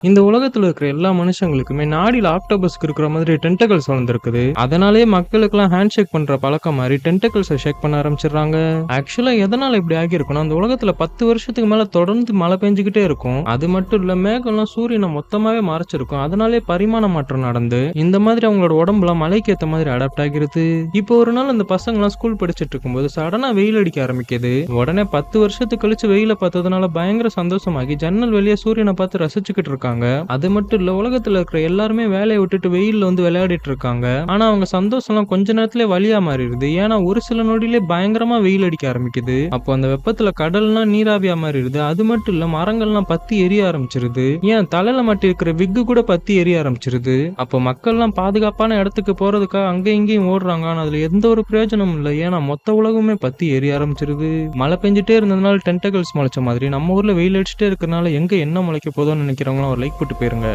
இந்த உலகத்துல இருக்கிற எல்லா மனுஷங்களுக்குமே நாடில ஆக்டோபஸ்க்கு இருக்கிற மாதிரி டென்டகல்ஸ் வளர்ந்துருக்குது. அதனாலேயே மக்களுக்கெல்லாம் ஹேண்ட் ஷேக் பண்ற பழக்கம் மாதிரி டென்டகல்ஸை ஷேக் பண்ண ஆரம்பிச்சிடுறாங்க. ஆக்சுவலா எதனால இப்படி ஆகியிருக்குன்னா, அந்த உலகத்துல 10 வருஷத்துக்கு மேல தொடர்ந்து மழை பெஞ்சுக்கிட்டே இருக்கும். அது மட்டும் இல்ல, மேகம்லாம் சூரியனை மொத்தமாவே மறைச்சிருக்கும். அதனாலே பரிமாண மாற்றம் நடந்து இந்த மாதிரி அவங்களோட உடம்புல மழைக்கு ஏத்த மாதிரி அடாப்ட் ஆகிருது. இப்போ ஒரு நாள் அந்த பசங்கலாம் ஸ்கூல் படிச்சிட்டு இருக்கும்போது சடனா வெயில் அடிக்க ஆரம்பிக்குது. உடனே 10 வருஷத்துக்கு கழிச்சு வெயில பார்த்ததுனால பயங்கர சந்தோஷமாகி ஜன்னல் வெளியே சூரியனை பார்த்து ரசிச்சுக்கிட்டு இருக்காங்க. அது மட்டும் இல்ல, உலகத்துல இருக்கிற எல்லாருமே வேலையை விட்டுட்டு வெயில்ல வந்து விளையாடிட்டு இருக்காங்க. ஆனா அவங்க சந்தோஷம் கொஞ்ச நேரத்திலே வலியா மாறிடுது. ஏன்னா ஒரு சில நொடியிலே பயங்கரமா வெயில் அடிக்க ஆரம்பிக்குது. அப்போ அந்த வெப்பத்துல கடல்னா நீராவியா மாறிடுது. அது மட்டும் இல்ல, மரங்கள்லாம் பத்தி எரிய ஆரம்பிச்சிருது. ஏன் தலையில மாட்டி இருக்கிற விக்கு கூட பத்தி எரிய ஆரம்பிச்சிருது. அப்போ மக்கள்லாம் பாதுகாப்பான இடத்துக்கு போறதுக்காக அங்க இங்கேயும் ஓடுறாங்க. ஆனா அதுல எந்த ஒரு பிரயோஜனமும் இல்லை. ஏன்னா மொத்த உலகமே பத்தி எரிய ஆரம்பிச்சிருது. மழை பெஞ்சிட்டே இருந்ததுனால டென்டகல்ஸ் முளைச்ச மாதிரி நம்ம ஊர்ல வெயில் அடிச்சுட்டே இருக்கிறனால எங்க என்ன முளைக்க போதோன்னு நினைக்கிறவங்களாம் ஒரு லைக் போட்டு போயிருங்க.